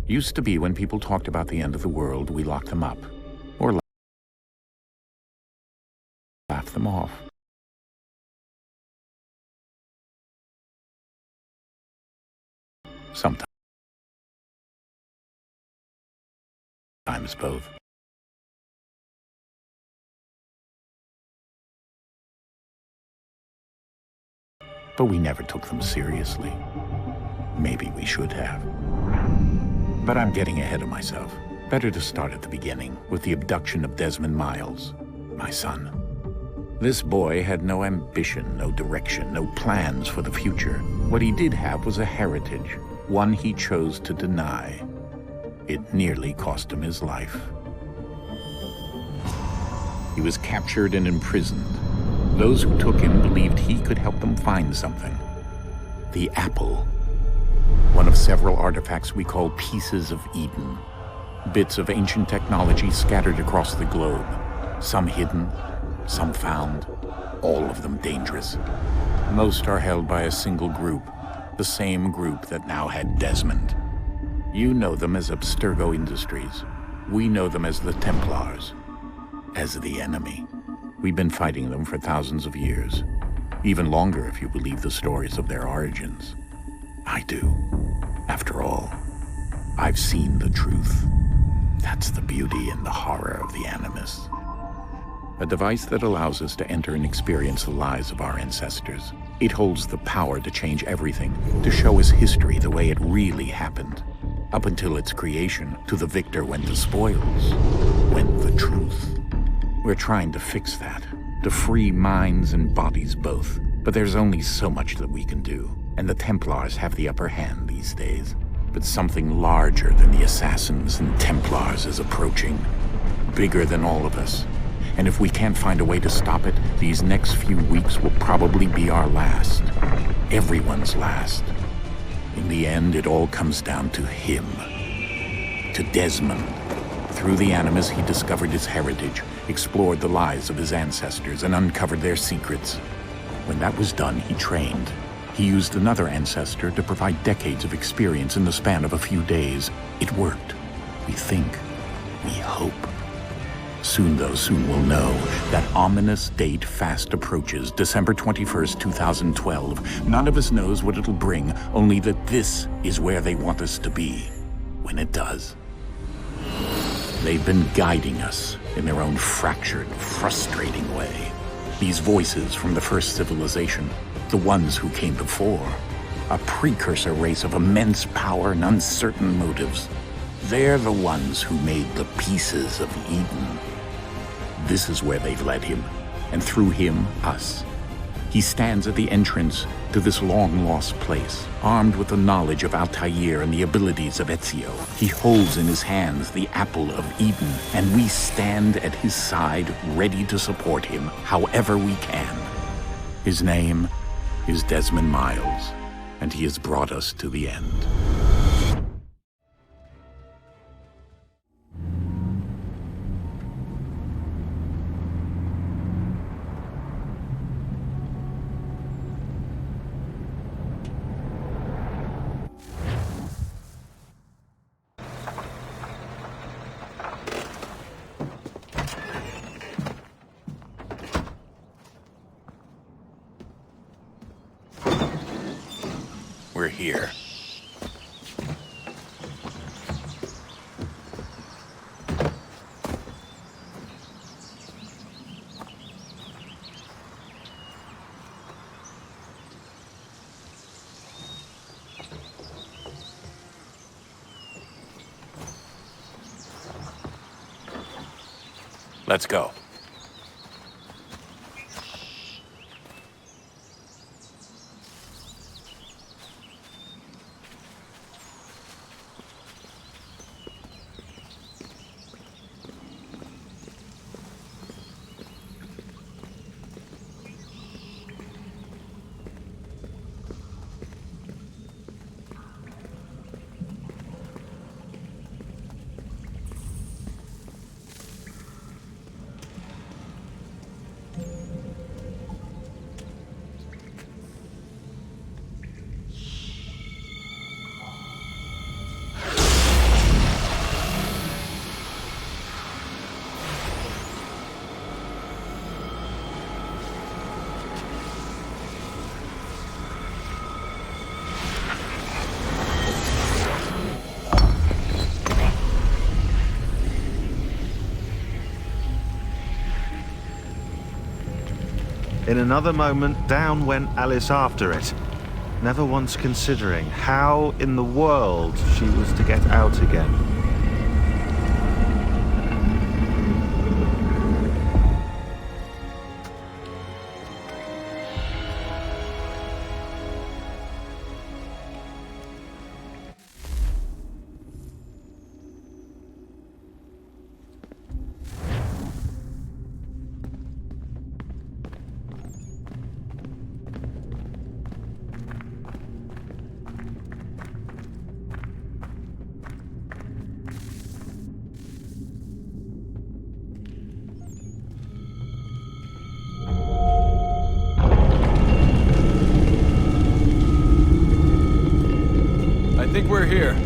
Used to be when people talked about the end of the world, we locked them up, or laughed them off. Sometimes both. But we never took them seriously. Maybe we should have. But I'm getting ahead of myself. Better to start at the beginning, with the abduction of Desmond Miles, my son. This boy had no ambition, no direction, no plans for the future. What he did have was a heritage, one he chose to deny. It nearly cost him his life. He was captured and imprisoned. Those who took him believed he could help them find something. The apple. One of several artifacts we call pieces of Eden. Bits of ancient technology scattered across the globe. Some hidden, some found, all of them dangerous. Most are held by a single group, the same group that now had Desmond. You know them as Abstergo Industries. We know them as the Templars, as the enemy. We've been fighting them for thousands of years, even longer if you believe the stories of their origins. I do. After all, I've seen the truth. That's the beauty and the horror of the Animus. A device that allows us to enter and experience the lives of our ancestors. It holds the power to change everything, to show us history the way it really happened. Up until its creation, to the victor went the spoils, went the truth. We're trying to fix that, to free minds and bodies both. But there's only so much that we can do, and the Templars have the upper hand these days. But something larger than the Assassins and Templars is approaching, bigger than all of us. And if we can't find a way to stop it, these next few weeks will probably be our last. Everyone's last. In the end, it all comes down to him. To Desmond. Through the Animus, he discovered his heritage, explored the lives of his ancestors, and uncovered their secrets. When that was done, he trained. He used another ancestor to provide decades of experience in the span of a few days. It worked. We think. We hope. Soon, though, soon we'll know. That ominous date fast approaches, December 21st, 2012. None of us knows what it'll bring, only that this is where they want us to be, when it does. They've been guiding us in their own fractured, frustrating way. These voices from the first civilization, the ones who came before, a precursor race of immense power and uncertain motives. They're the ones who made the pieces of Eden. This is where they've led him, and through him, us. He stands at the entrance to this long-lost place, armed with the knowledge of Altair and the abilities of Ezio. He holds in his hands the apple of Eden, and we stand at his side, ready to support him however we can. His name is Desmond Miles, and he has brought us to the end. We're here. Let's go. In another moment, down went Alice after it, never once considering how in the world she was to get out again. I think we're here.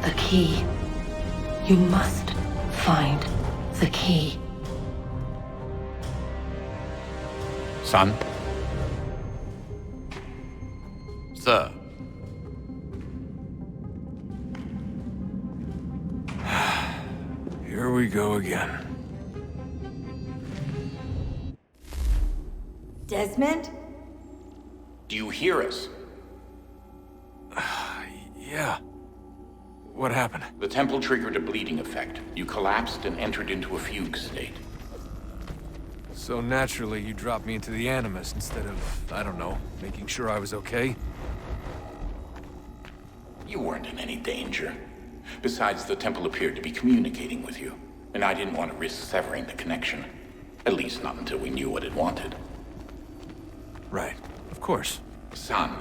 The key. You must find the key. Son? Sir. Here we go again. Desmond? Do you hear us? Yeah. What happened? The temple triggered a bleeding effect. You collapsed and entered into a fugue state. So naturally, you dropped me into the Animus instead of, I don't know, making sure I was okay? You weren't in any danger. Besides, the temple appeared to be communicating with you, and I didn't want to risk severing the connection. At least not until we knew what it wanted. Right. Of course. Son,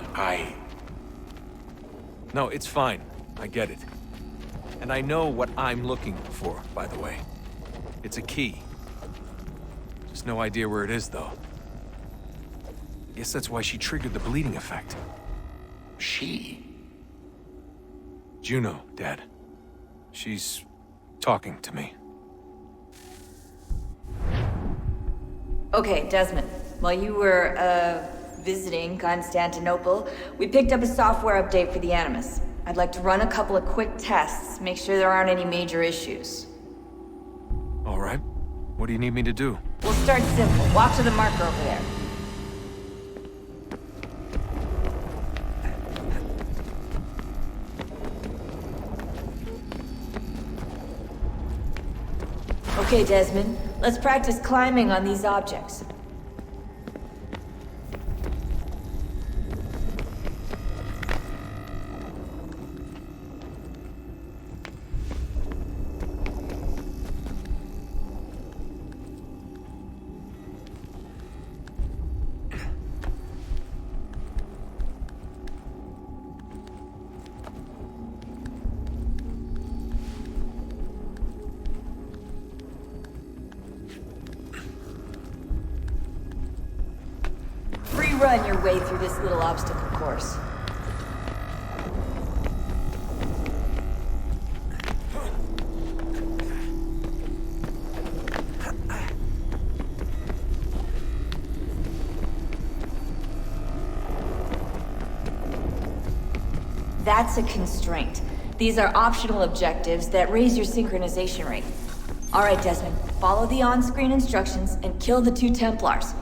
No, it's fine. I get it. And I know what I'm looking for, by the way. It's a key. Just no idea where it is, though. Guess that's why she triggered the bleeding effect. She? Juno, Dad. She's talking to me. Okay, Desmond. While you were, visiting Constantinople, we picked up a software update for the Animus. I'd like to run a couple of quick tests, make sure there aren't any major issues. All right. What do you need me to do? We'll start simple. Walk to the marker over there. Okay, Desmond. Let's practice climbing on these objects. run your way through this little obstacle course. That's a constraint. These are optional objectives that raise your synchronization rate. Alright, Desmond, follow the on-screen instructions and kill the 2 Templars.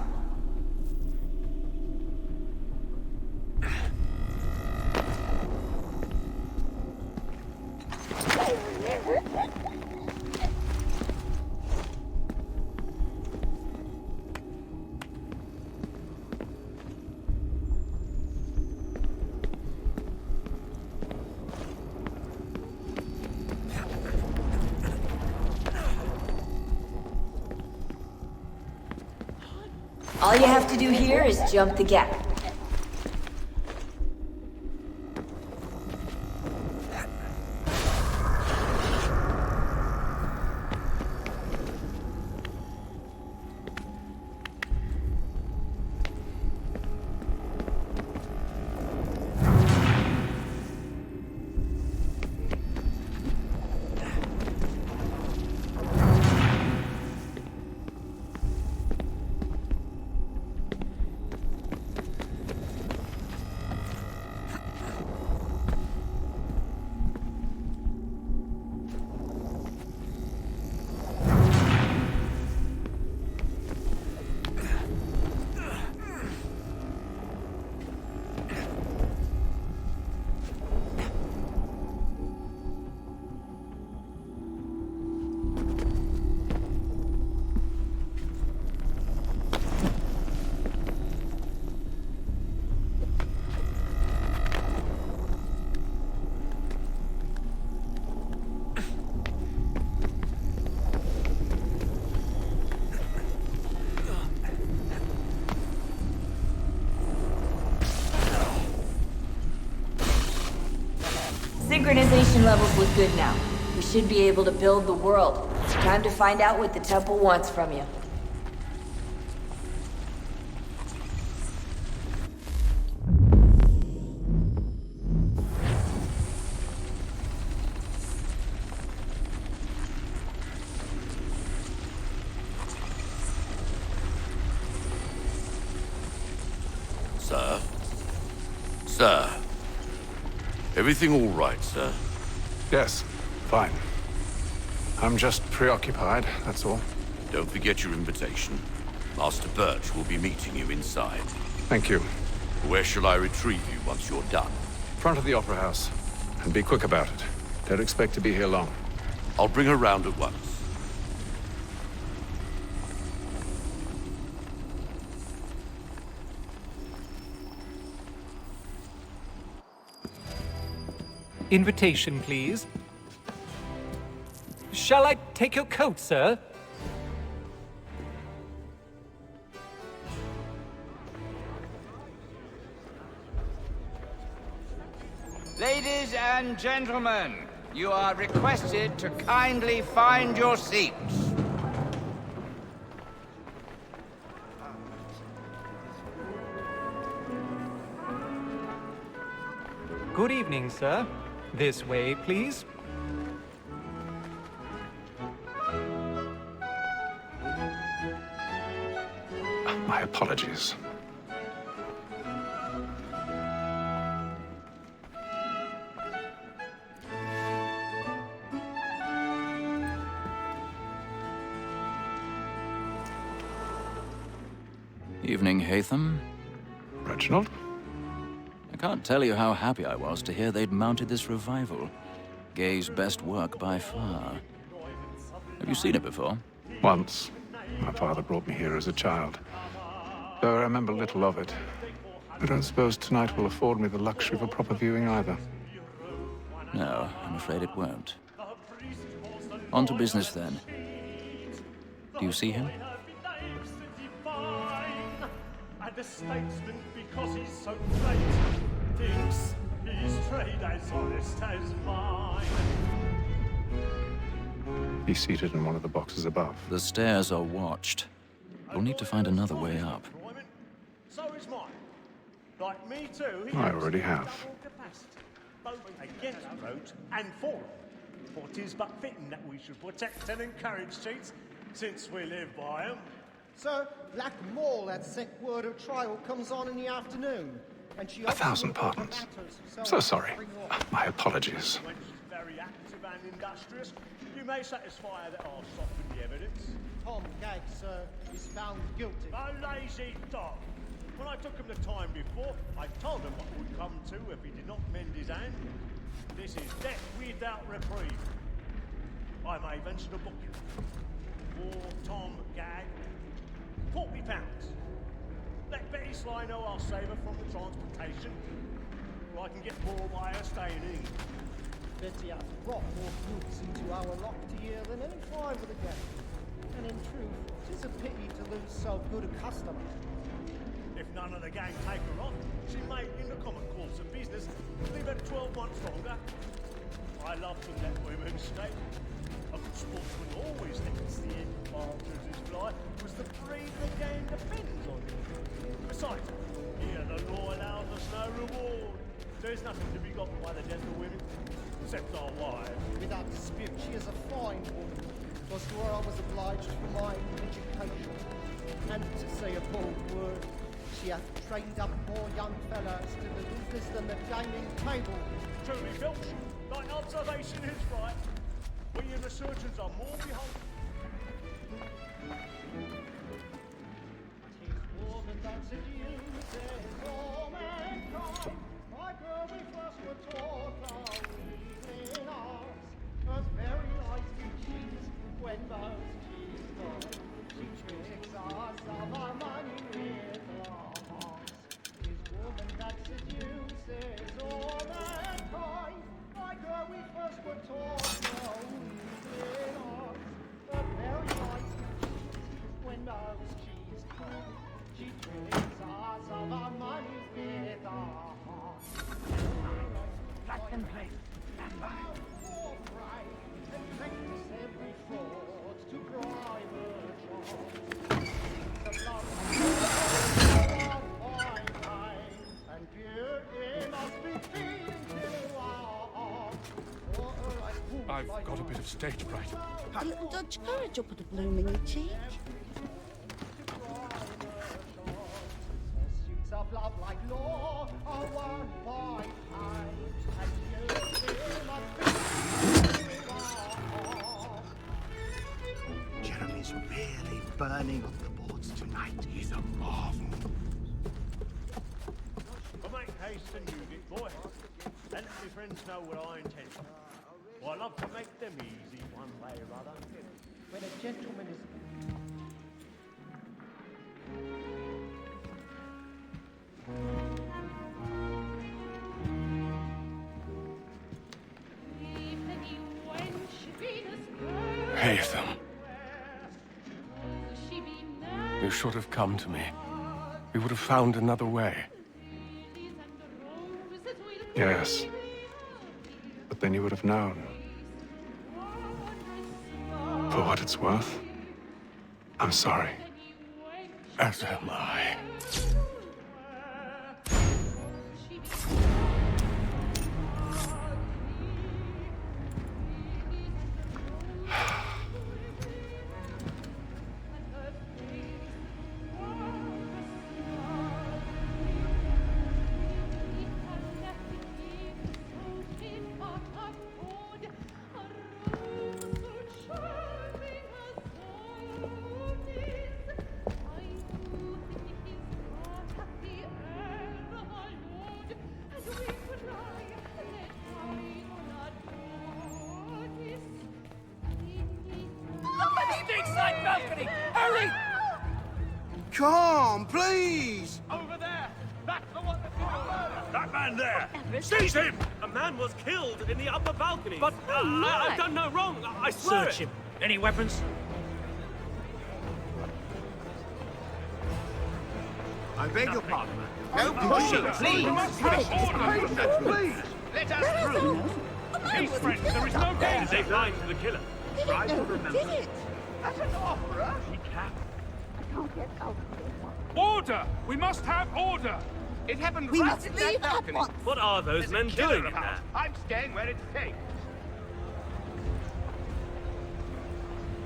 All you have to do here is jump the gap. Synchronization levels look good now. We should be able to build the world. Time to find out what the temple wants from you. Sir? Sir? Everything all right, sir? Yes, fine. I'm just preoccupied, that's all. Don't forget your invitation. Master Birch will be meeting you inside. Thank you. Where shall I retrieve you once you're done? Front of the Opera House. And be quick about it. Don't expect to be here long. I'll bring her round at once. Invitation, please. Shall I take your coat, sir? Ladies and gentlemen, you are requested to kindly find your seats. Good evening, sir. This way, please. My apologies. Evening, Hatham. Reginald? I can't tell you how happy I was to hear they'd mounted this revival. Gay's best work by far. Have you seen it before? Once. My father brought me here as a child. Though I remember little of it. I don't suppose tonight will afford me the luxury of a proper viewing either. No, I'm afraid it won't. On to business then. Do you see him? The statesman, because he's so great, thinks his trade as honest as mine. He's seated in one of the boxes above. The stairs are watched. We'll need to find another way up. So is mine. Like me too, he I has already have. double capacity, both against roads and for them. For 'tis but fitting that we should protect and encourage cheats, since we live by them. Sir, Black Mall had set word of trial comes on in the afternoon. And she 1,000 pardons. So sorry. My apologies. When she's very active and industrious, you may satisfy that I'll soften the evidence. Tom Gag, sir, is found guilty. A lazy dog. When I took him the time before, I told him what would come to if he did not mend his hand. This is death without reprieve. I may venture to book you. For Tom Gag, £40. Let Betty Sly know I'll save her from the transportation, or I can get more by her staying in. Betty has brought more goods into our locked year than any five of the gang. And in truth, 'tis a pity to lose so good a customer. If none of the gang take her off, she may, in the common course of business, leave her 12 months longer. I love to let women stay. A good sportsman always thinks the end of partridge's fly was the breed the gang depends on. Besides, here the law allows us no reward. There's nothing to be got by the death of women, except our wives. Without dispute, she is a fine woman. 'Twas to her I was obliged for my education. And to say a bold word, she hath trained up more young fellas to the business than the gaming table. Truly, Filch, thy observation is right. We and the surgeons are more beholden. Tis woman that seduces all mankind. My girl, we first were taught our evening arts. Her very eyes we cheat when most she's gone. She tricks us of our money with her hearts. Tis woman that seduces all mankind. My girl, we first were taught our evening arts. Her very eyes we cheat when most she's gone. She tricks us of our money with her hearts. Black and plate. And practice every fraud to bribe her child. The love and beauty must be feeding to our hearts. I've got a bit of stage fright. A little Dutch courage will put a bloom in your cheek. Pursuits of love like law are won by time, and beauty must be feeding to our hearts. Jeremy's really burning up the boards tonight. He's a marvel. But make haste and use it, boy. And let your friends know what I intend. I love to make them easy one way or other. When a gentleman is... Haytham. You should have come to me. We would have found another way. Yes. But then you would have known. For what it's worth, I'm sorry. As am I. Balcony! Hurry! Come, please! Over there! That's the one that's in the murder! That man there! Seize him! A man was killed in the upper balcony. But I've done no wrong. I swear Search him. Any weapons? I beg your pardon. No pushing, please! Please! Let us through! Peace, friends. There is no danger. They blind to the killer. Try to remember. That's an offer! He can. I can't get out of here. Order! We must have order! It happened We right must in leave that at balcony. once. What are those There's a men killer doing in about. there? I'm staying where it's safe.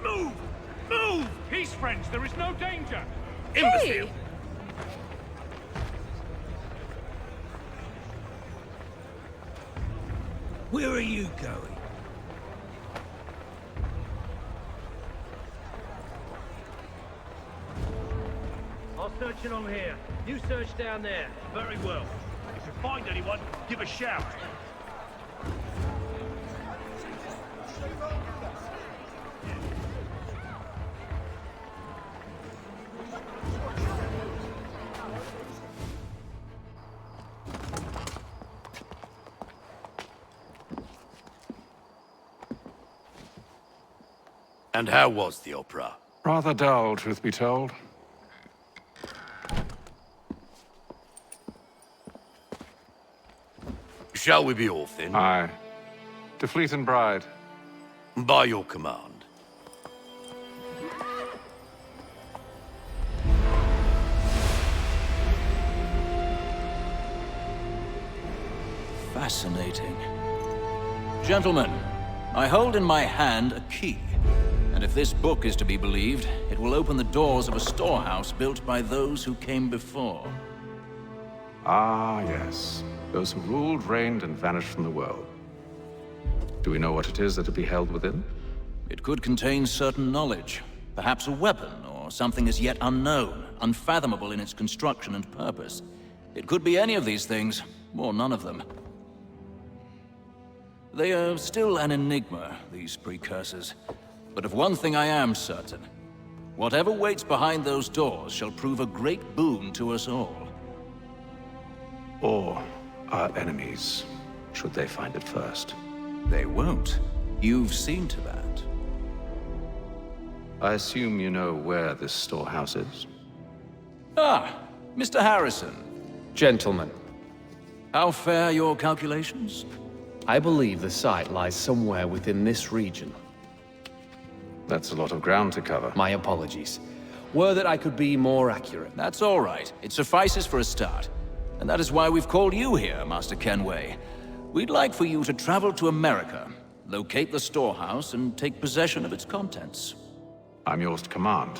Move! Move! Peace, friends. There is no danger. Imbecile! Where are you going? I'll search along here. You search down there. Very well. If you find anyone, give a shout. And how was the opera? Rather dull, truth be told. Shall we be off then? Aye. To Fleet and Bride. By your command. Fascinating. Gentlemen, I hold in my hand a key. And if this book is to be believed, it will open the doors of a storehouse built by those who came before. Ah, yes. Those who ruled, reigned, and vanished from the world. Do we know what it is that will be held within? It could contain certain knowledge. Perhaps a weapon, or something as yet unknown, unfathomable in its construction and purpose. It could be any of these things, or none of them. They are still an enigma, these precursors. But of one thing I am certain. Whatever waits behind those doors shall prove a great boon to us all. Or our enemies, should they find it first. They won't. You've seen to that. I assume you know where this storehouse is? Ah, Mr. Harrison. Gentlemen, How fare your calculations? I believe the site lies somewhere within this region. That's a lot of ground to cover. My apologies. Were that I could be more accurate. That's all right. It suffices for a start. And that is why we've called you here, Master Kenway. We'd like for you to travel to America, locate the storehouse, and take possession of its contents. I'm yours to command,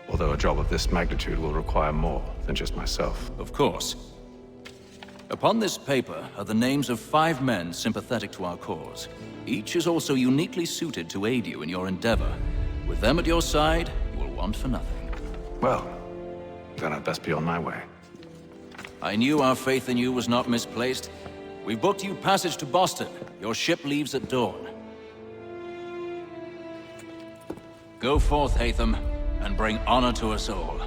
although a job of this magnitude will require more than just myself. Of course. Upon this paper are the names of 5 men sympathetic to our cause. Each is also uniquely suited to aid you in your endeavor. With them at your side, you will want for nothing. Well, then I'd best be on my way. I knew our faith in you was not misplaced. We've booked you passage to Boston. Your ship leaves at dawn. Go forth, Hatham, and bring honor to us all.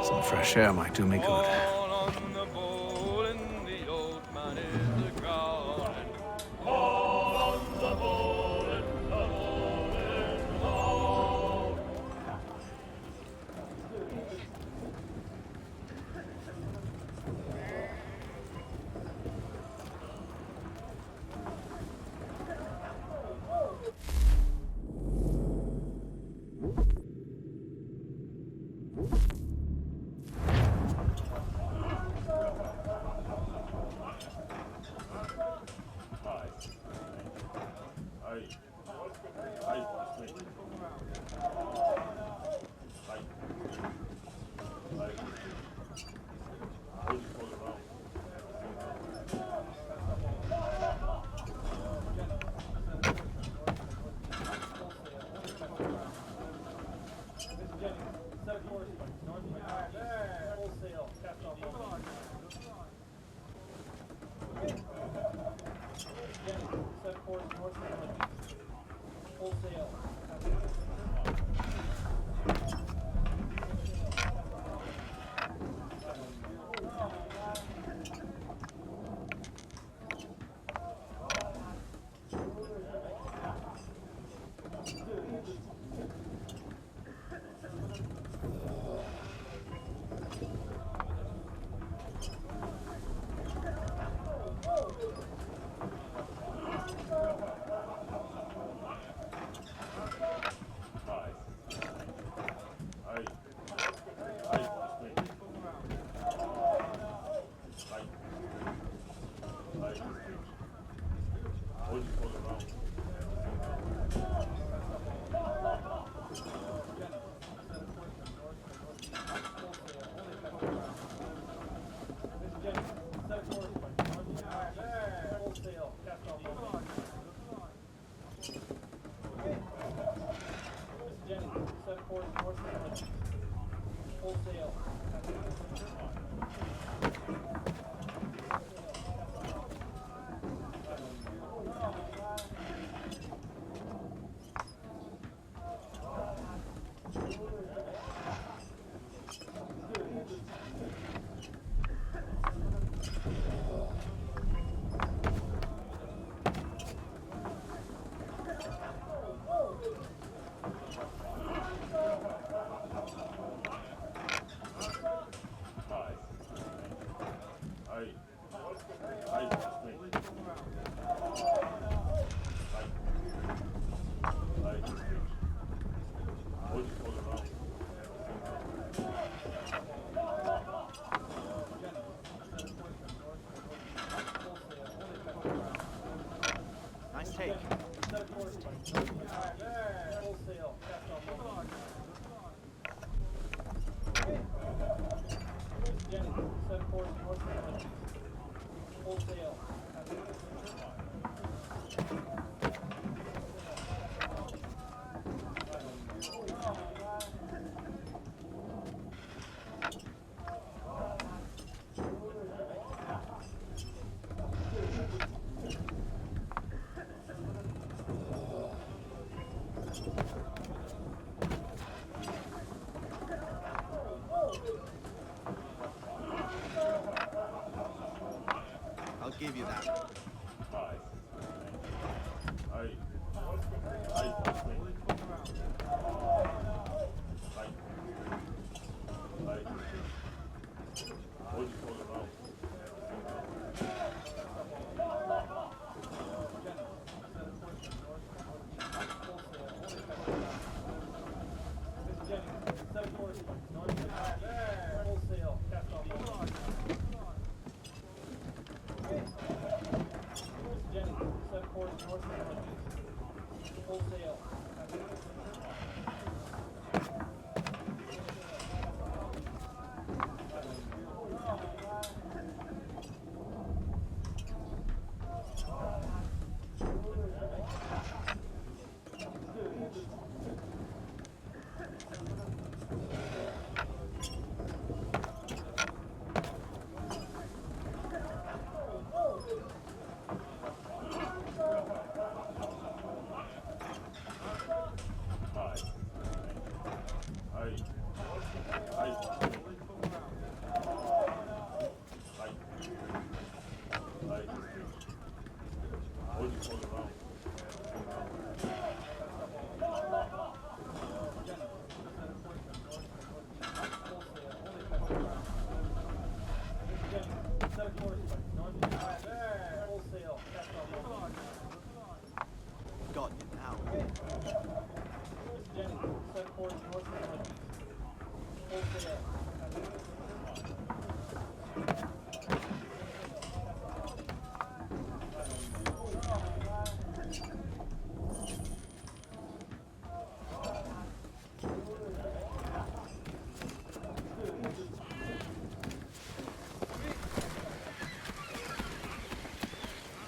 Some fresh air might do me good. that.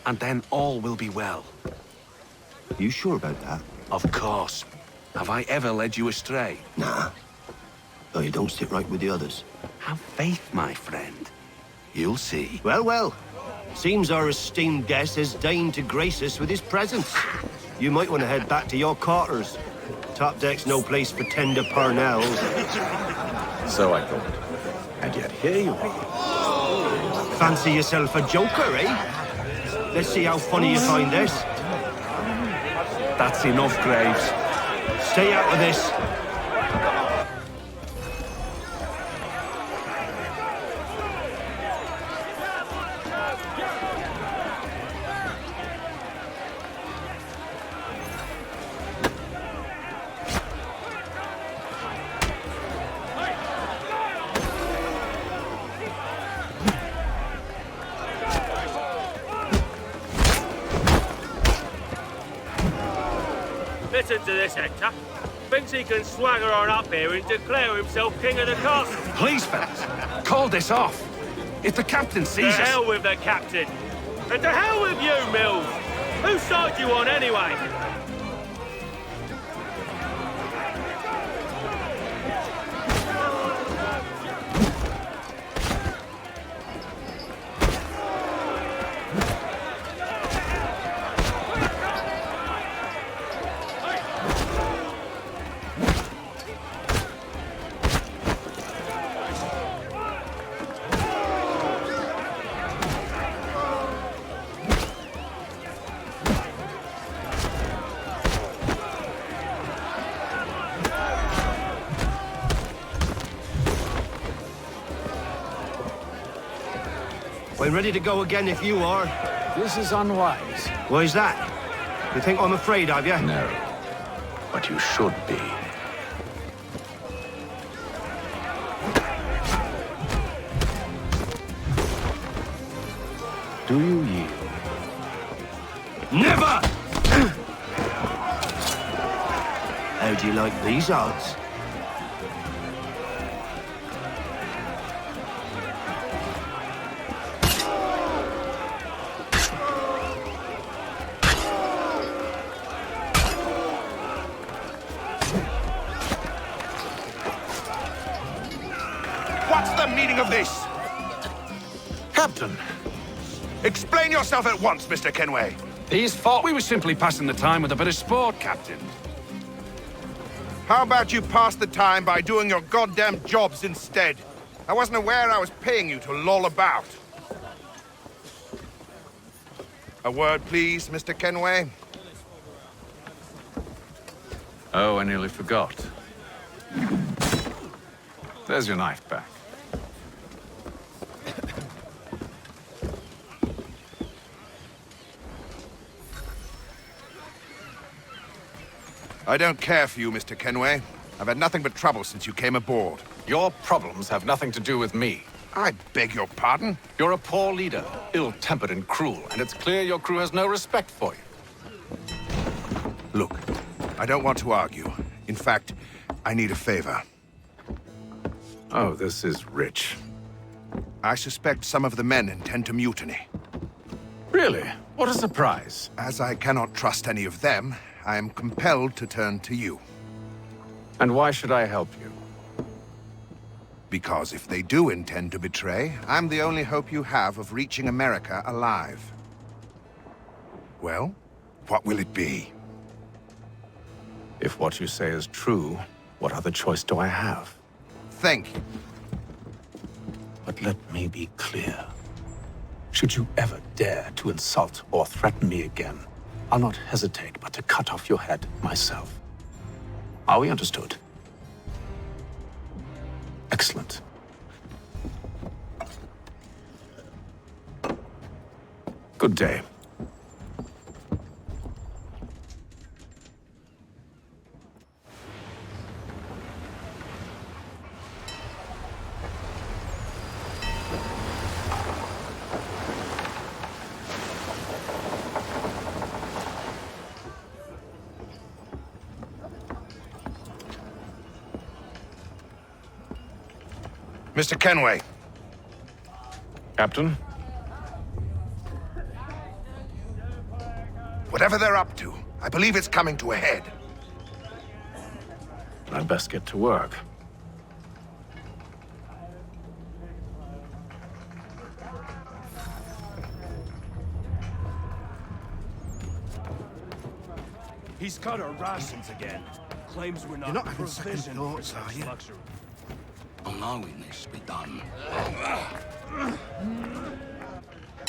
And then all will be well. You sure about that? Of course. Have I ever led you astray? Nah. Though you don't sit right with the others. Have faith, my friend. You'll see. Well, well. Seems our esteemed guest has deigned to grace us with his presence. You might want to head back to your quarters. Top deck's no place for tender parnells. So I thought. And yet here you are. Fancy yourself a joker, eh? Let's see how funny you find this. That's enough, Graves. Stay out of this. Listen to this, Hector. Thinks he can swagger on up here and declare himself king of the castle. Please, fellas, call this off. If the captain sees us... To hell with the captain. And to hell with you, Mills. Whose side you on, anyway? I'm ready to go again if you are. This is unwise. Why's that? You think I'm afraid of you? No. But you should be. Do you yield? Never! How do you like these odds? What's the meaning of this? Captain! Explain yourself at once, Mr. Kenway. These thought we were simply passing the time with a bit of sport, Captain. How about you pass the time by doing your goddamn jobs instead? I wasn't aware I was paying you to loll about. A word, please, Mr. Kenway. Oh, I nearly forgot. There's your knife back. I don't care for you, Mr. Kenway. I've had nothing but trouble since you came aboard. Your problems have nothing to do with me. I beg your pardon? You're a poor leader, ill-tempered and cruel, and it's clear your crew has no respect for you. Look, I don't want to argue. In fact, I need a favor. Oh, this is rich. I suspect some of the men intend to mutiny. Really? What a surprise. As I cannot trust any of them, I am compelled to turn to you. And why should I help you? Because if they do intend to betray, I'm the only hope you have of reaching America alive. Well, what will it be? If what you say is true, what other choice do I have? Thank you. But let me be clear. Should you ever dare to insult or threaten me again, I'll not hesitate but to cut off your head myself. Are we understood? Excellent. Good day. Mr. Kenway. Captain? Whatever they're up to, I believe it's coming to a head. I'd best get to work. He's cut our rations again. Claims we're not, You're not having second provisioned thoughts, for are such you? luxury. Allowing this to be done.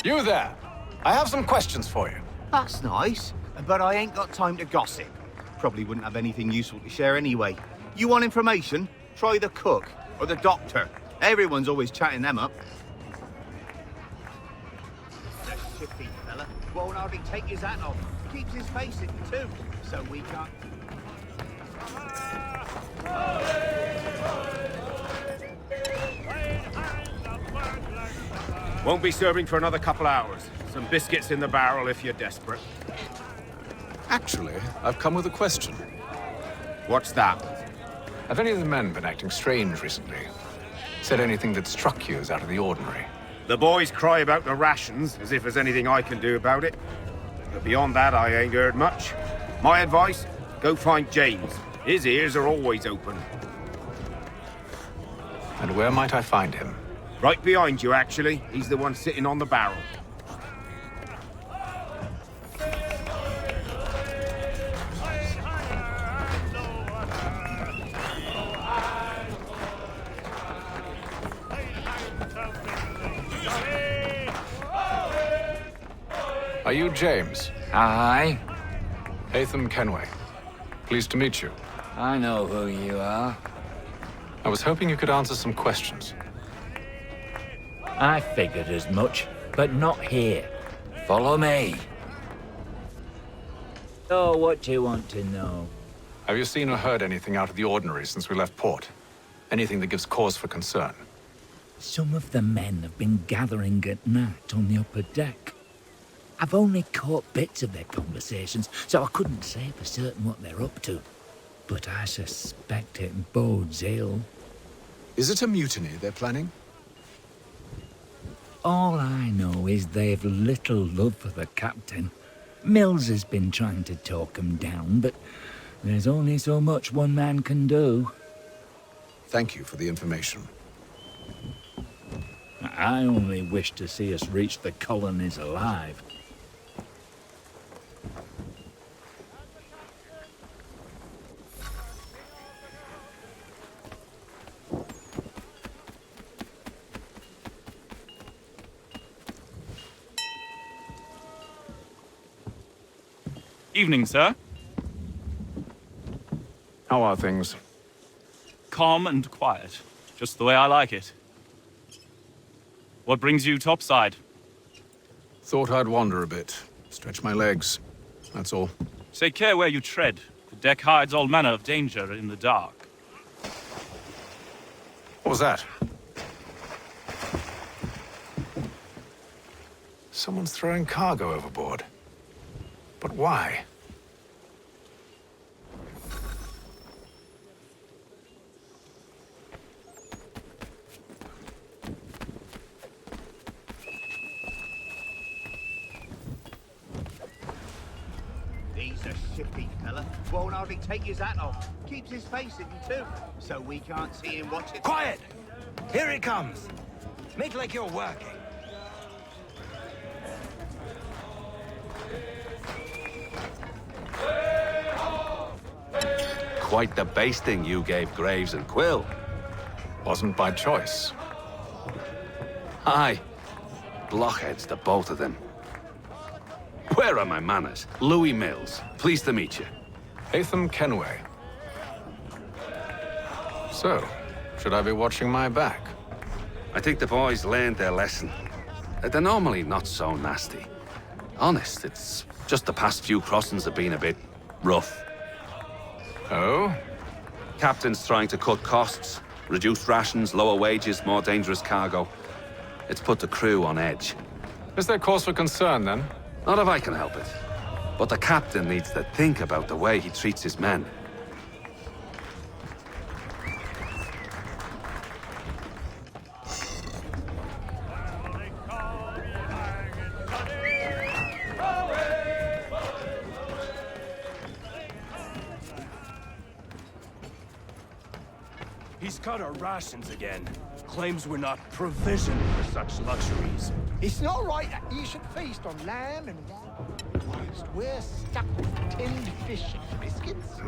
You there! I have some questions for you. That's nice, but I ain't got time to gossip. Probably wouldn't have anything useful to share anyway. You want information? Try the cook or the doctor. Everyone's always chatting them up. The shifty fella won't hardly take his hat off. Keeps his face in too, so we can't. Won't be serving for another couple hours. Some biscuits in the barrel if you're desperate. Actually, I've come with a question. What's that? Have any of the men been acting strange recently? Said anything that struck you as out of the ordinary? The boys cry about the rations, as if there's anything I can do about it. But beyond that, I ain't heard much. My advice, go find James. His ears are always open. And where might I find him? Right behind you, actually. He's the one sitting on the barrel. Are you James? Aye. Hatham Kenway. Pleased to meet you. I know who you are. I was hoping you could answer some questions. I figured as much, but not here. Follow me. Oh, what do you want to know? Have you seen or heard anything out of the ordinary since we left port? Anything that gives cause for concern? Some of the men have been gathering at night on the upper deck. I've only caught bits of their conversations, so I couldn't say for certain what they're up to. But I suspect it bodes ill. Is it a mutiny they're planning? All I know is they've little love for the captain. Mills has been trying to talk him down, but there's only so much one man can do. Thank you for the information. I only wish to see us reach the colonies alive. Evening, sir. How are things? Calm and quiet. Just the way I like it. What brings you topside? Thought I'd wander a bit. Stretch my legs. That's all. Take care where you tread. The deck hides all manner of danger in the dark. What was that? Someone's throwing cargo overboard. But why? He's a shifty fella. Won't hardly take his hat off. Keeps his face hidden too, so we can't see him watching. Quiet! Here it comes. Make like you're working. Quite the basting you gave Graves and Quill. Wasn't by choice. Aye. Blockheads, the both of them. Where are my manners? Louis Mills. Pleased to meet you. Hatham Kenway. So, should I be watching my back? I think the boys learned their lesson. They're normally not so nasty. Honest, it's just the past few crossings have been a bit rough. Oh? Captain's trying to cut costs. Reduced rations, lower wages, more dangerous cargo. It's put the crew on edge. Is there cause for concern, then? Not if I can help it. But the captain needs to think about the way he treats his men. He's cut our rations again. Claims we're not provisioned for such luxuries. It's not right that you should feast on lamb and wine, whilst we're stuck with tinned fish and biscuits.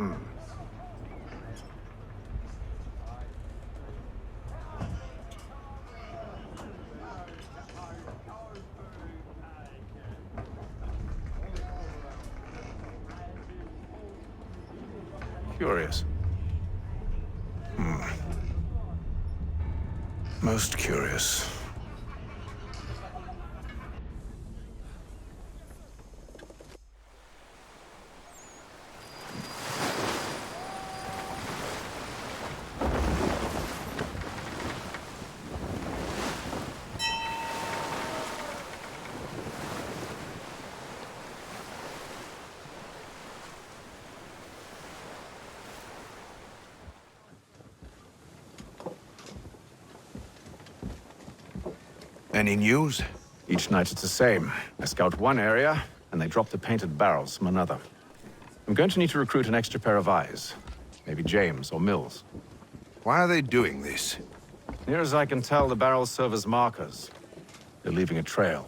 Curious. Most curious. Any news? Each night it's the same. I scout one area, and they drop the painted barrels from another. I'm going to need to recruit an extra pair of eyes. Maybe James or Mills. Why are they doing this? Near as I can tell, the barrels serve as markers. They're leaving a trail.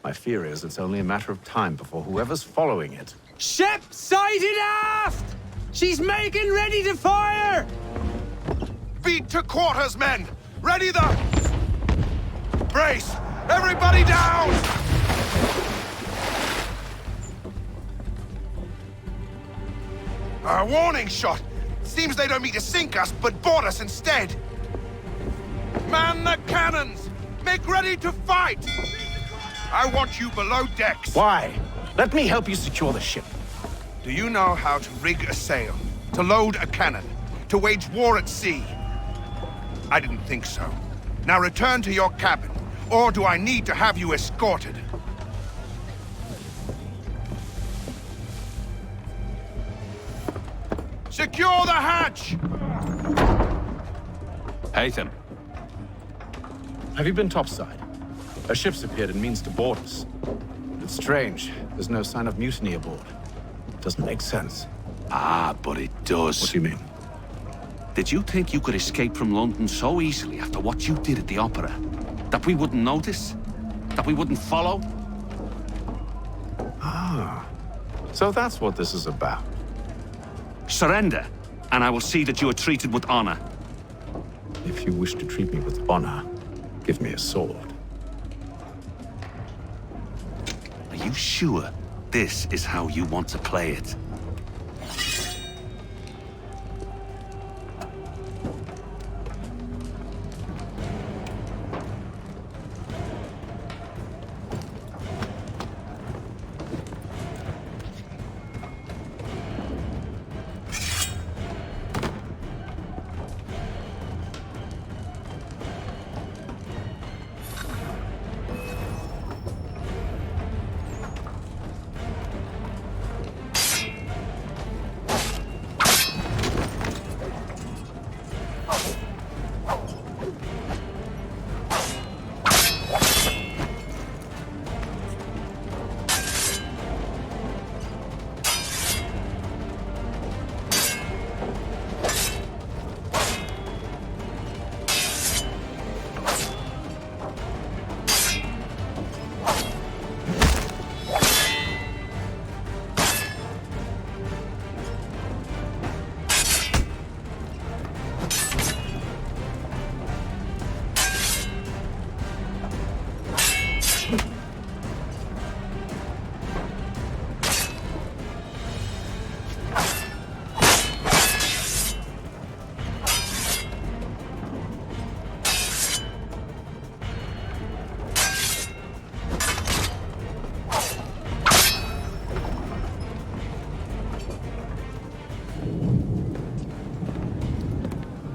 My fear is it's only a matter of time before whoever's following it... Ship sighted aft! She's making ready to fire! Beat to quarters, men! Ready the... Brace! Everybody down! A warning shot! Seems they don't mean to sink us, but board us instead! Man the cannons! Make ready to fight! I want you below decks. Why? Let me help you secure the ship. Do you know how to rig a sail? To load a cannon? To wage war at sea? I didn't think so. Now return to your cabin. Or do I need to have you escorted? Secure the hatch! Hatham. Have you been topside? A ship's appeared and means to board us. It's strange. There's no sign of mutiny aboard. Doesn't make sense. Ah, but it does. What do you mean? Did you think you could escape from London so easily after what you did at the opera? That we wouldn't notice? That we wouldn't follow? Ah. So that's what this is about. Surrender, and I will see that you are treated with honor. If you wish to treat me with honor, give me a sword. Are you sure this is how you want to play it.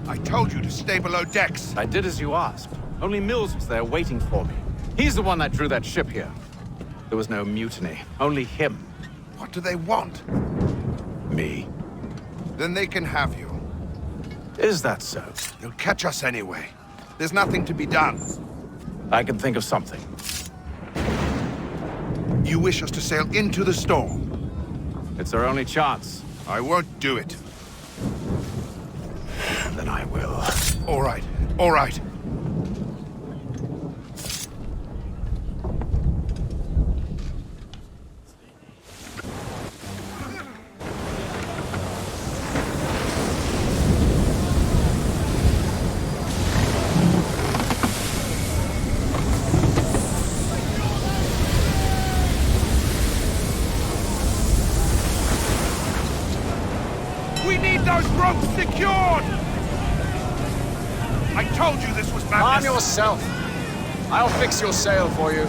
I told you to stay below decks. I did as you asked. Only Mills was there waiting for me. He's the one that drew that ship here. There was no mutiny, only him. What do they want? Me. Then they can have you. Is that so? They'll catch us anyway. There's nothing to be done. I can think of something. You wish us to sail into the storm? It's our only chance. I won't do it. Then I will. All right, all right. We need those ropes secured! I told you this was madness. Calm yourself. I'll fix your sail for you.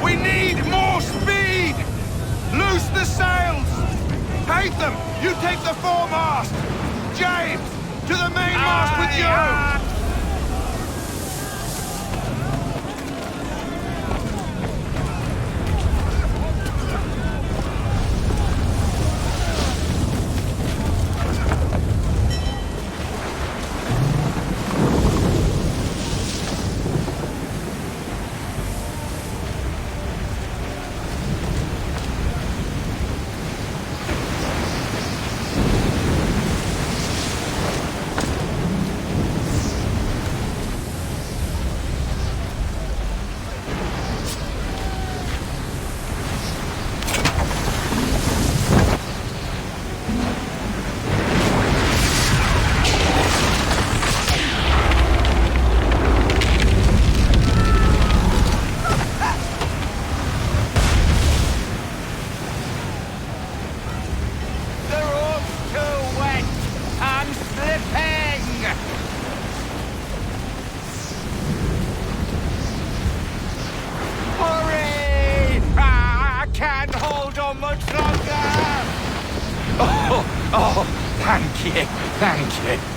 We need more speed! Loose the sails! Haytham, you take the foremast! James, to the mainmast with you! you. Thank you.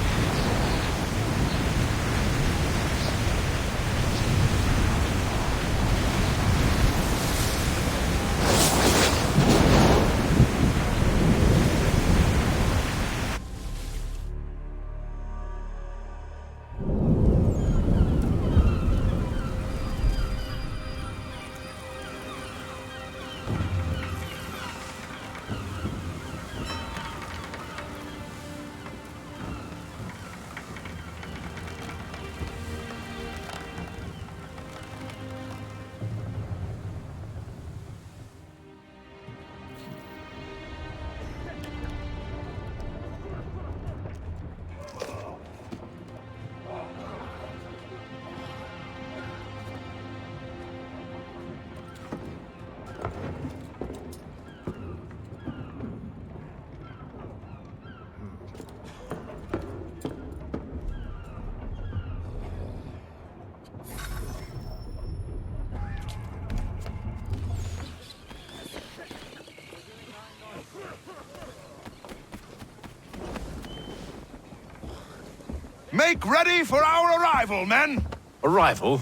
Make ready for our arrival, men! Arrival?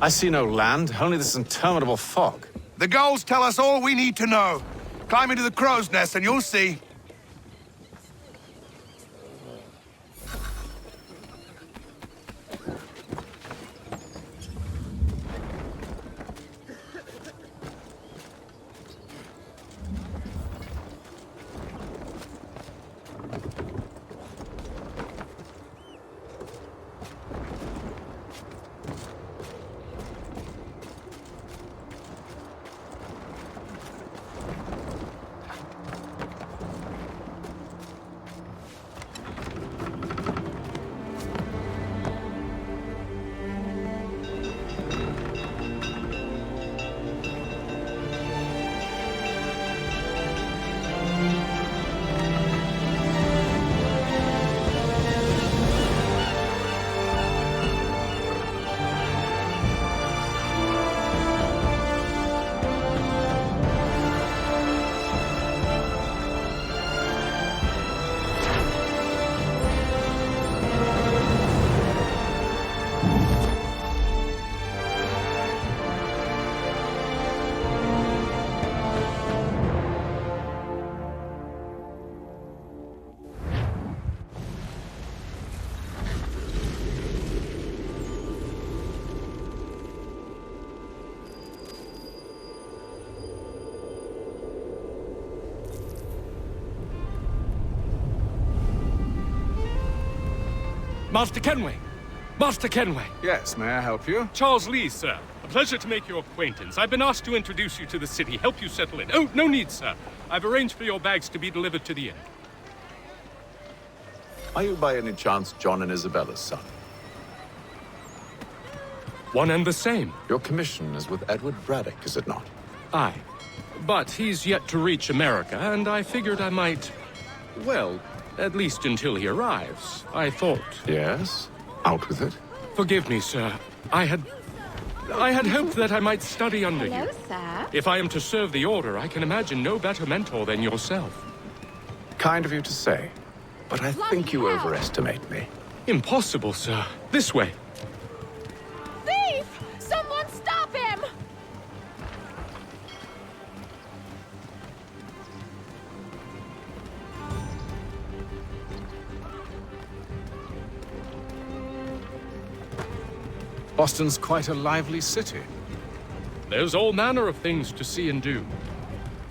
I see no land, only this interminable fog. The gulls tell us all we need to know. Climb into the crow's nest and you'll see. Master Kenway! Master Kenway! Yes, may I help you? Charles Lee, sir. A pleasure to make your acquaintance. I've been asked to introduce you to the city, help you settle in. Oh, no need, sir. I've arranged for your bags to be delivered to the inn. Are you by any chance John and Isabella's son? One and the same. Your commission is with Edward Braddock, is it not? Aye. But he's yet to reach America, and I figured I might... well, at least until he arrives. I thought... Yes? Out with it. Forgive me, sir. I had hoped that I might study under you. Sir. If I am to serve the Order, I can imagine no better mentor than yourself. Kind of you to say, but I think you overestimate me. Impossible, sir. This way. Thief! Someone stop him! Boston's quite a lively city. There's all manner of things to see and do.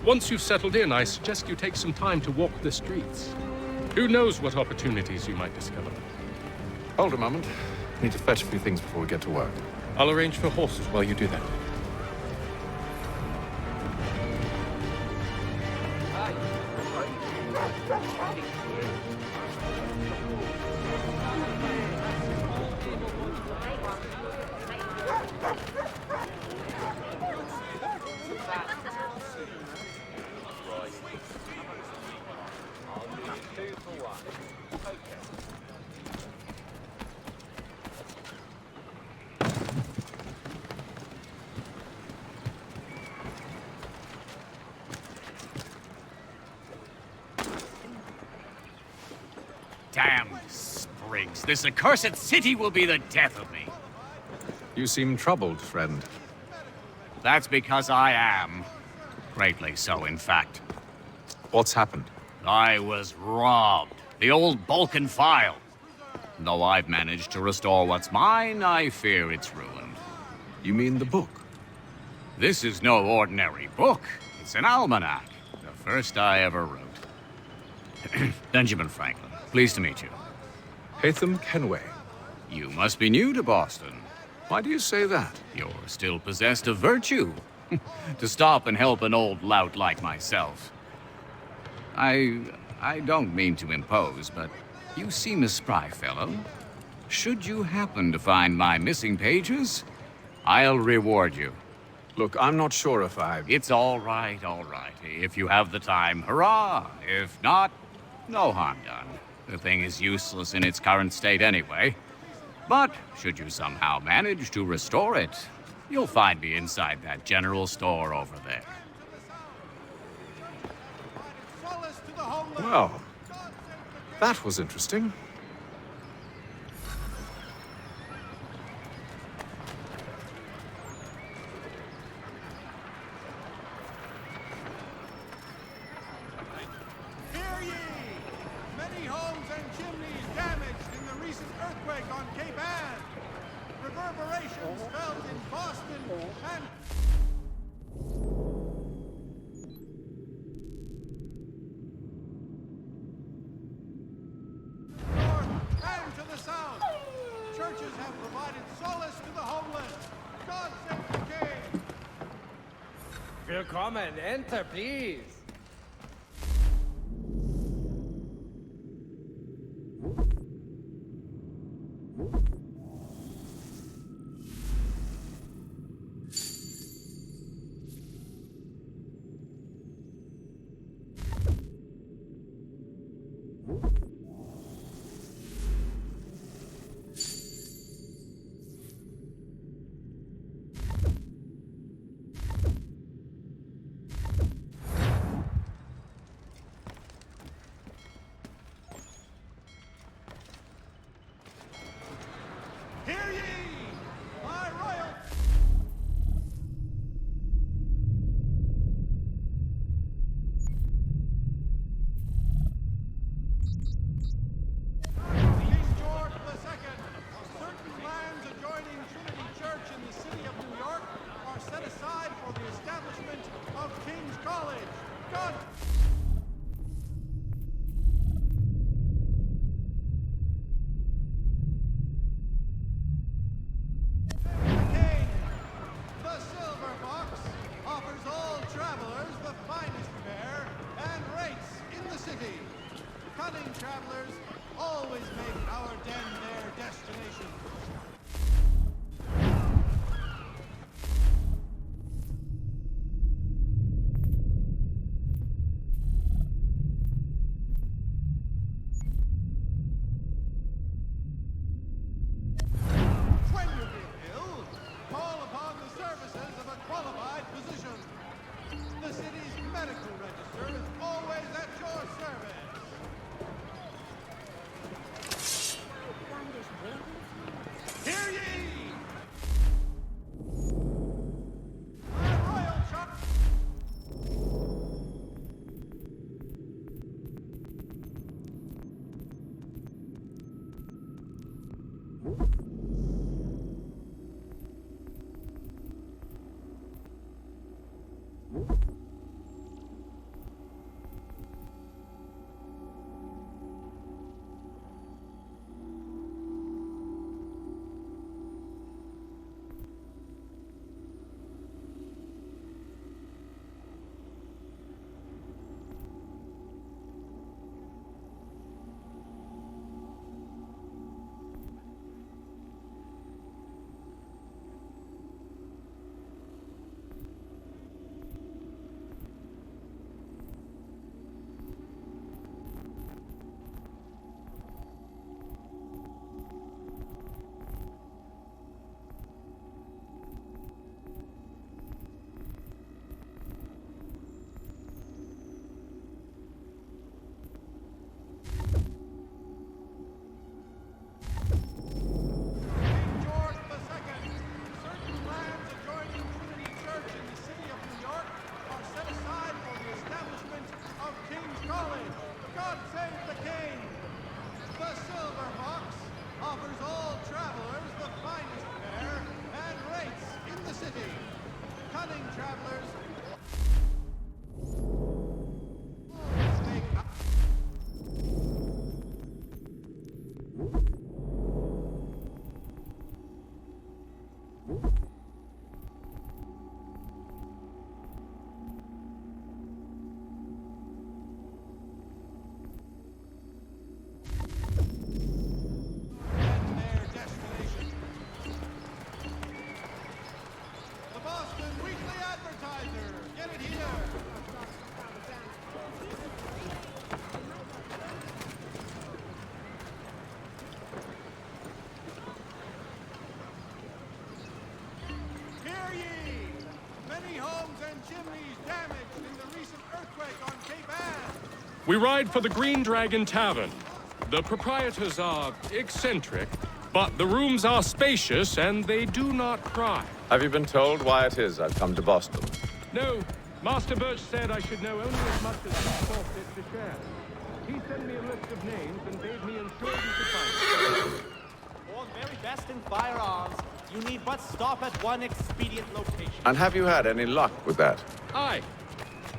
Once you've settled in, I suggest you take some time to walk the streets. Who knows what opportunities you might discover. Hold a moment. Need to fetch a few things before we get to work. I'll arrange for horses while you do that. Damned sprigs. This accursed city will be the death of me. You seem troubled, friend. That's because I am. Greatly so, in fact. What's happened? I was robbed. The old Balkan file. Though I've managed to restore what's mine, I fear it's ruined. You mean the book? This is no ordinary book. It's an almanac. The first I ever wrote. Benjamin Franklin, pleased to meet you. Hatham Kenway. You must be new to Boston. Why do you say that? You're still possessed of virtue. To stop and help an old lout like myself. I don't mean to impose, but you seem a spry fellow. Should you happen to find my missing pages, I'll reward you. Look, I'm not sure if It's all right, all right. If you have the time, hurrah! If not, no harm done. The thing is useless in its current state anyway. But should you somehow manage to restore it, you'll find me inside that general store over there. Well, that was interesting. Hear ye! Many homes and chimneys damaged in the recent earthquake on Cape Ann. Reverberations felt in Boston and... north and to the south. Churches have provided solace to the homeless. God save the King! Willkommen, enter, please. Hear ye! My royal... King George II, certain lands adjoining Trinity Church in the city of New York are set aside for the establishment of King's College. God... The Silver Box offers all travelers the finest fare and rates in the city. Cunning travelers always make our den their destination. When you feel ill, call upon the services of a qualified physician. The city's medical register is always at your service. Hear ye! My royal char- We ride for the Green Dragon Tavern. The proprietors are eccentric, but the rooms are spacious and they do not cry. Have you been told why it is I've come to Boston? No, Master Birch said I should know only as much as he thought fit to share. He sent me a list of names and bade me ensure you could find them. For the very best in firearms, you need but stop at one expedient location. And have you had any luck with that? Aye.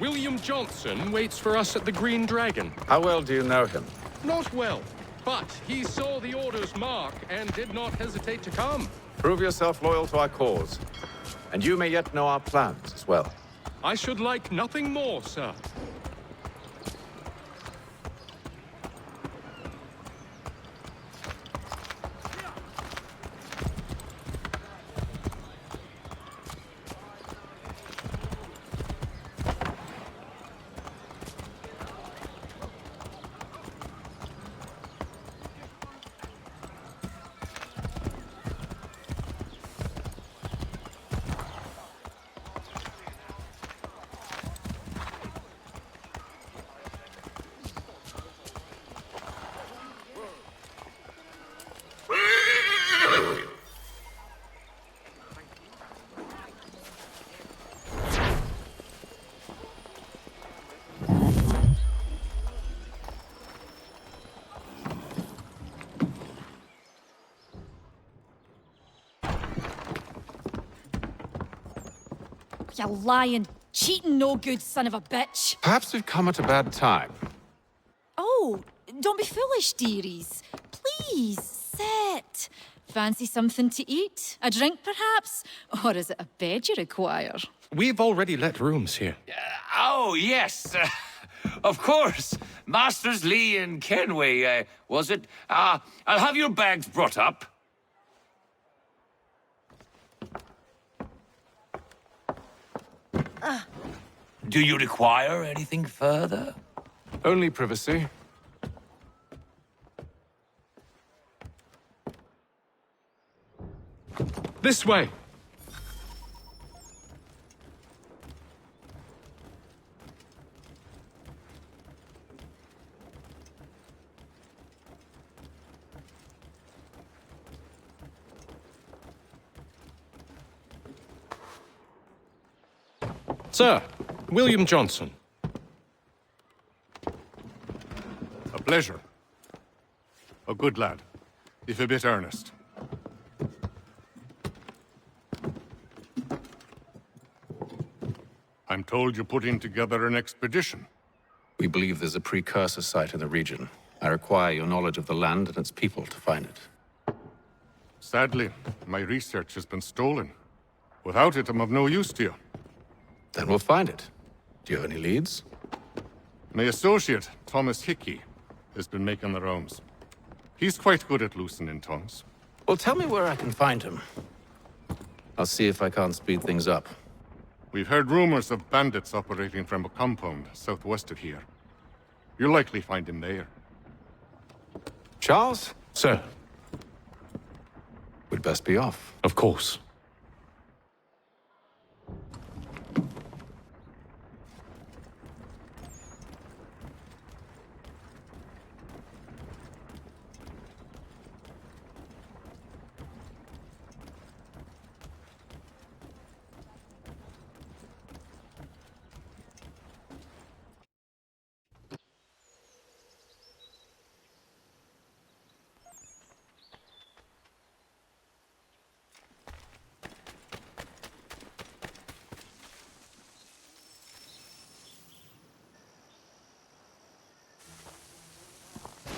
William Johnson waits for us at the Green Dragon. How well do you know him? Not well, but he saw the order's mark and did not hesitate to come. Prove yourself loyal to our cause, and you may yet know our plans as well. I should like nothing more, sir. You lying, cheating, no good son of a bitch. Perhaps we've come at a bad time. Oh, don't be foolish, dearies. Please, sit. Fancy something to eat? A drink, perhaps? Or is it a bed you require? We've already let rooms here. Oh, yes. Of course. Masters Lee and Kenway, was it? I'll have your bags brought up. Do you require anything further? Only privacy. This way. Sir, William Johnson. A pleasure. A good lad, if a bit earnest. I'm told you're putting together an expedition. We believe there's a precursor site in the region. I require your knowledge of the land and its people to find it. Sadly, my research has been stolen. Without it, I'm of no use to you. Then we'll find it. Do you have any leads? My associate, Thomas Hickey, has been making the rounds. He's quite good at loosening tongues. Well, tell me where I can find him. I'll see if I can't speed things up. We've heard rumors of bandits operating from a compound southwest of here. You'll likely find him there. Charles? Sir. We'd best be off. Of course.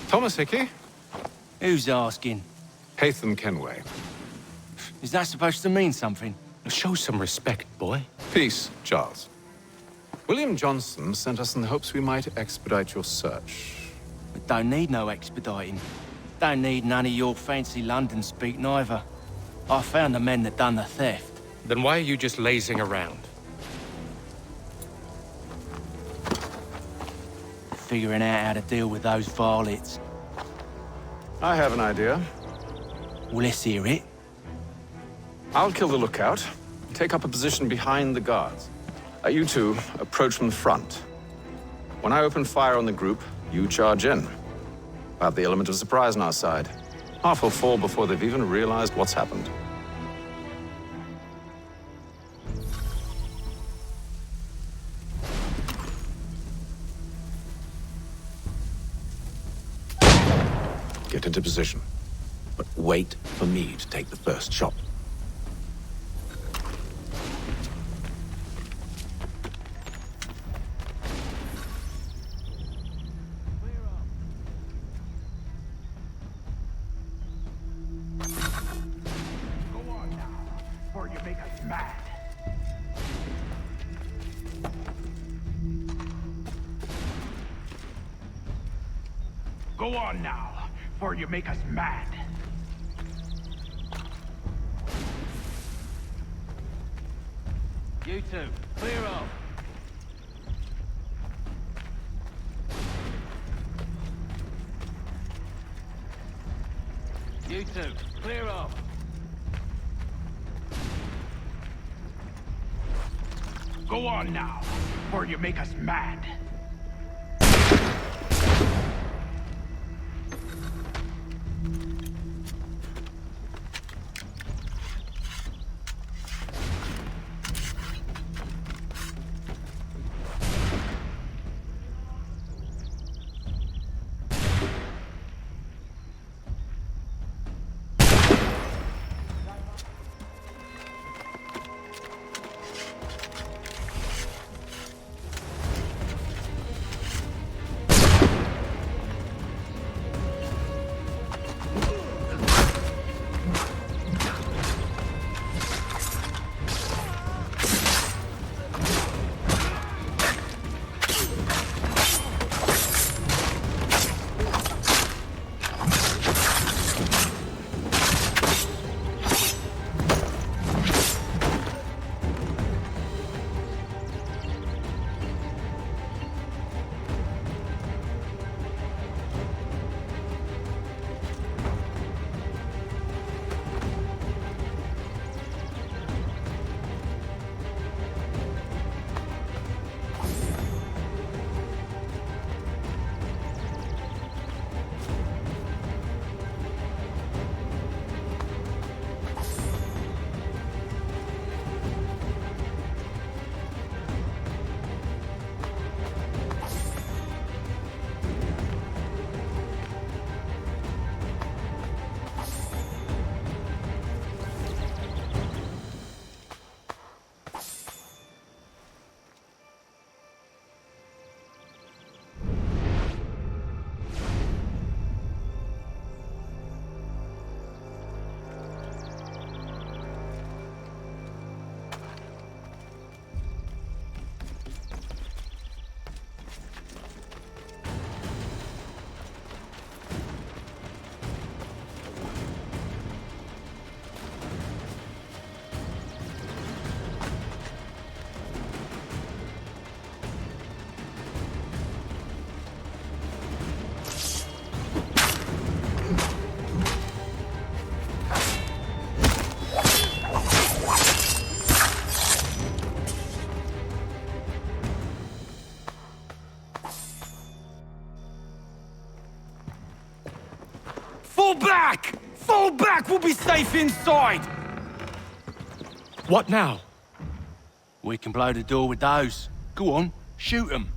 Thomas Hickey? Who's asking? Haytham Kenway. Is that supposed to mean something? Show some respect, boy. Peace, Charles. William Johnson sent us in the hopes we might expedite your search. We don't need no expediting. Don't need none of your fancy London speak neither. I found the men that done the theft. Then why are you just lazing around? Figuring out how to deal with those varlets. I have an idea. Well, let's hear it. I'll kill the lookout, take up a position behind the guards. You two approach from the front. When I open fire on the group, you charge in. We'll have the element of surprise on our side. Half will fall before they've even realized what's happened. Get into position, but wait for me to take the first shot. Go on now, before you make us mad. You two, clear off. You two, clear off. Go on now, before you make us mad. Fall back! Fall back! We'll be safe inside! What now? We can blow the door with those. Go on, shoot them.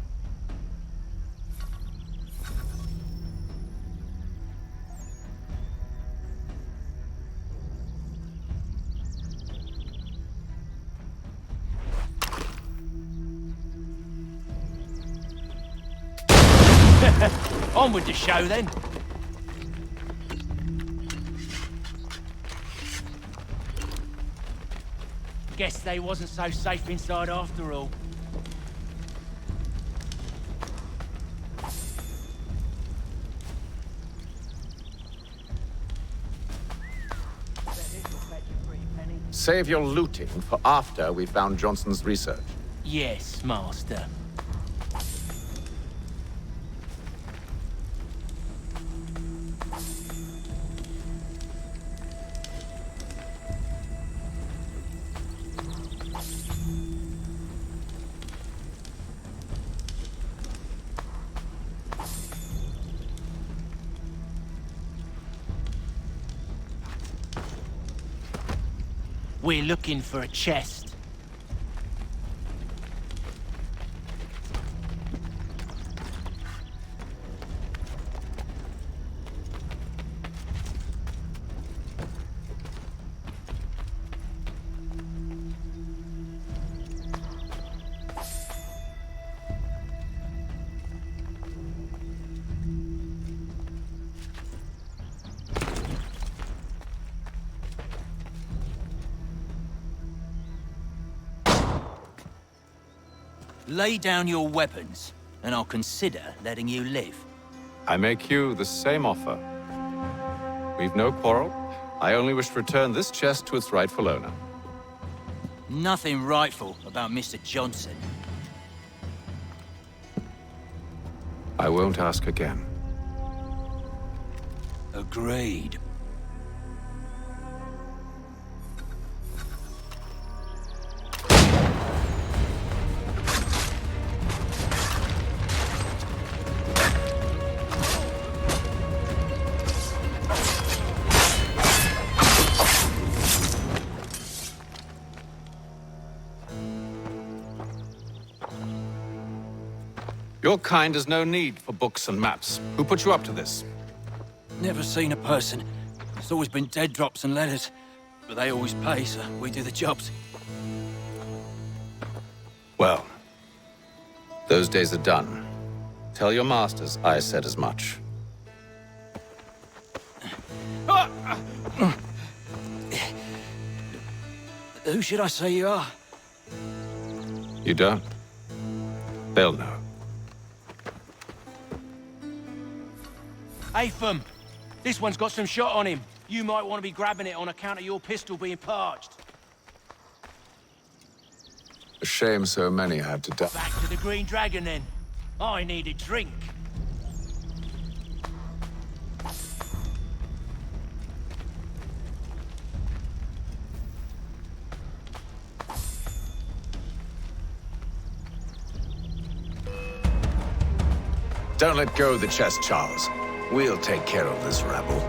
On with the show then. Guess they wasn't so safe inside after all. Save your looting for after we found Johnson's research. Yes, Master. We're looking for a chest. Lay down your weapons, and I'll consider letting you live. I make you the same offer. We've no quarrel. I only wish to return this chest to its rightful owner. Nothing rightful about Mr. Johnson. I won't ask again. Agreed. Your kind has no need for books and maps. Who put you up to this? Never seen a person. It's always been dead drops and letters. But they always pay, so we do the jobs. Well, those days are done. Tell your masters I said as much. Who should I say you are? You don't? They'll know. Atham, this one's got some shot on him. You might want to be grabbing it on account of your pistol being parched. A shame so many had to die. Back to the Green Dragon, then. I need a drink. Don't let go of the chest, Charles. We'll take care of this rabble.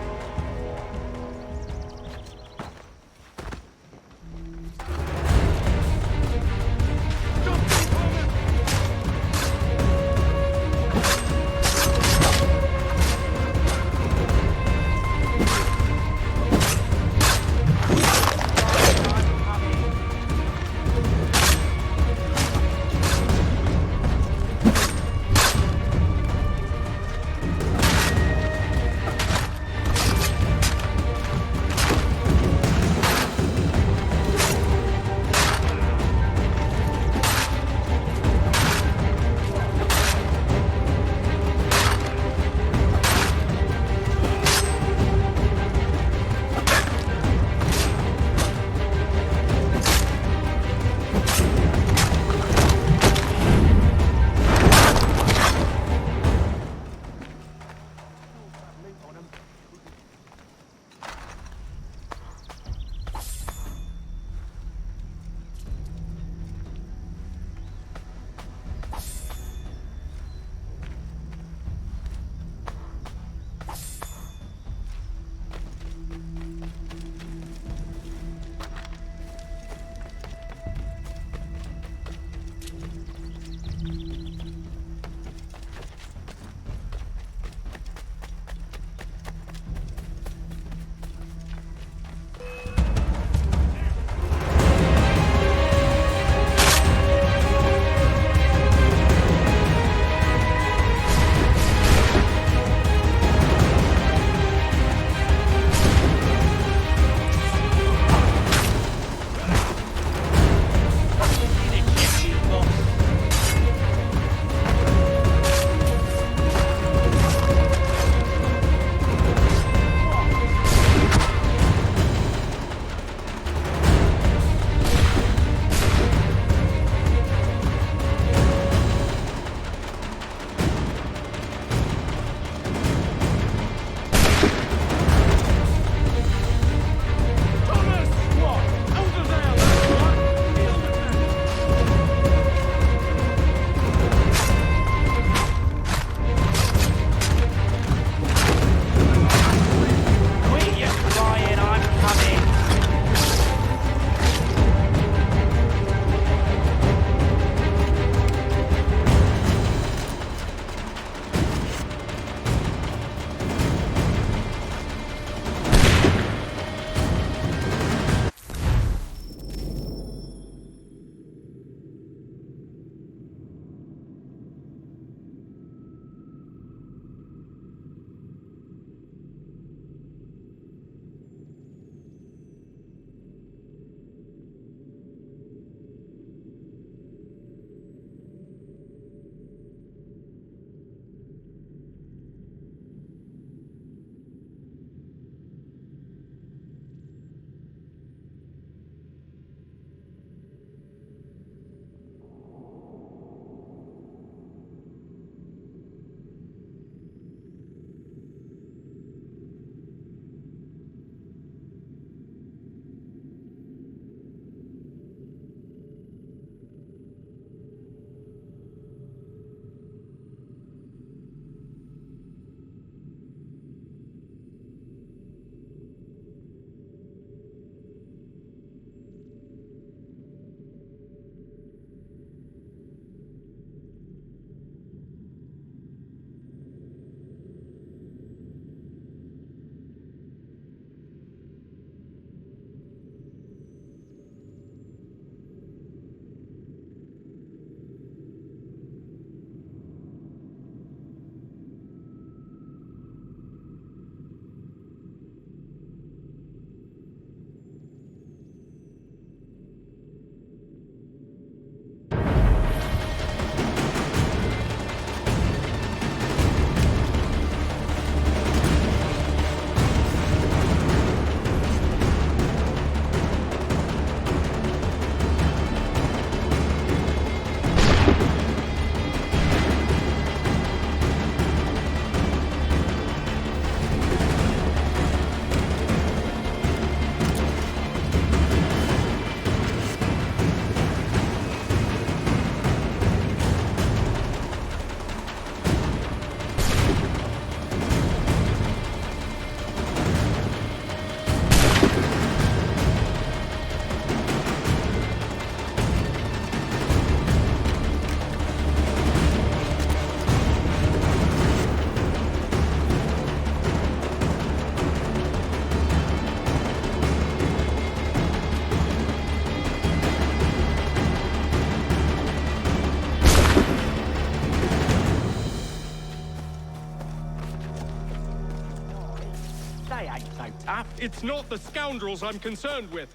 They ain't so tough. It's not the scoundrels I'm concerned with.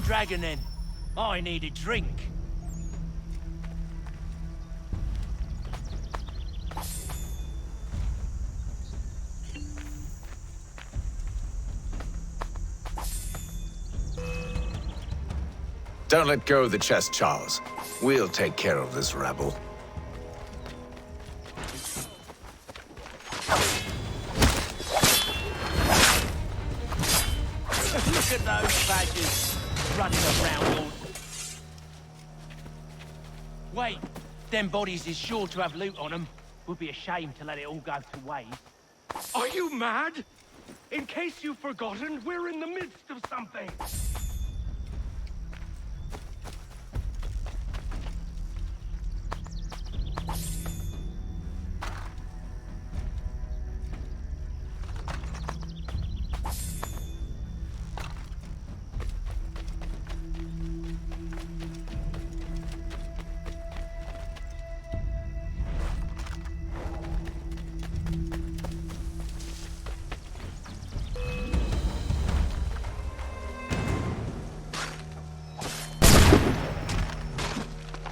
dragon then. I need a drink. Don't let go of the chest, Charles. We'll take care of this rabble. Look at those badgers running around all... Wait, them bodies is sure to have loot on them. Would be a shame to let it all go to waste. Are you mad? In case you've forgotten, we're in the midst of something.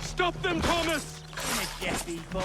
Stop them, Thomas! Yes, evil.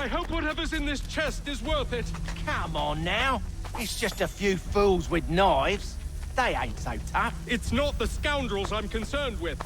I hope whatever's in this chest is worth it. Come on now. It's just a few fools with knives. They ain't so tough. It's not the scoundrels I'm concerned with.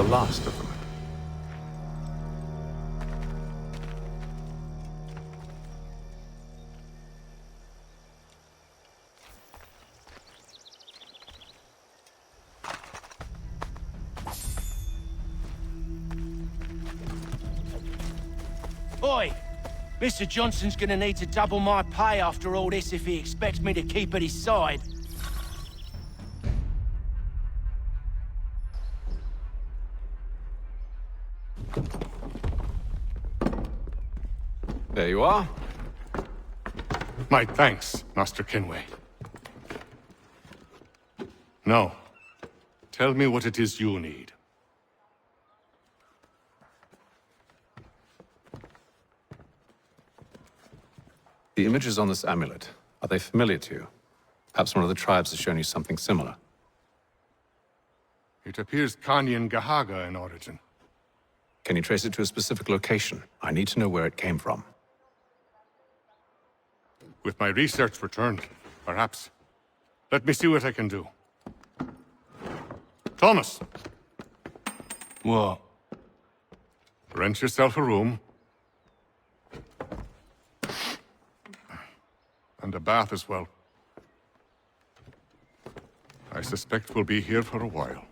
last of them. Oi! Mr. Johnson's gonna need to double my pay after all this if he expects me to keep at his side. There you are. My thanks, Master Kenway. Now, tell me what it is you need. The images on this amulet, are they familiar to you? Perhaps one of the tribes has shown you something similar. It appears Kanyan Gahaga in origin. Can you trace it to a specific location? I need to know where it came from. With my research returned, perhaps. Let me see what I can do. Thomas! What? Rent yourself a room. And a bath as well. I suspect we'll be here for a while.